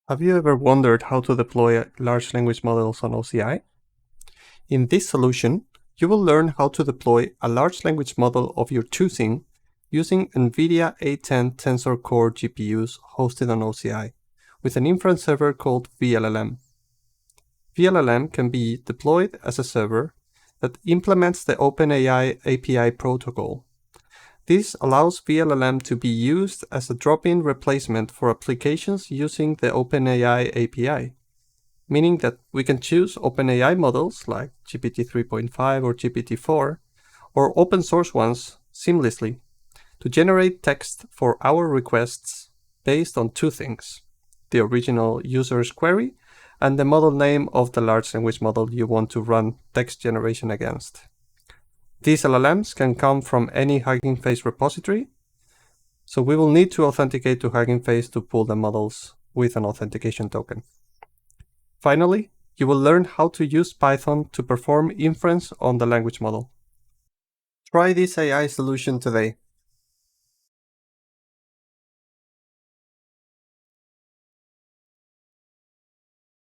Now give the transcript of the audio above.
Have you ever wondered how to deploy large language models on OCI? In this solution, you will learn how to deploy a large language model of your choosing using NVIDIA A10 Tensor Core GPUs hosted on OCI with an inference server called vLLM. vLLM can be deployed as a server that implements the OpenAI API protocol. This allows vLLM to be used as a drop-in replacement for applications using the OpenAI API, meaning that we can choose OpenAI models like GPT 3.5 or GPT-4, or open source ones seamlessly to generate text for our requests based on two things: the original user's query and the model name of the large language model you want to run text generation against. These LLMs can come from any Hugging Face repository, so we will need to authenticate to Hugging Face to pull the models with an authentication token. Finally, you will learn how to use Python to perform inference on the language model. Try this AI solution today.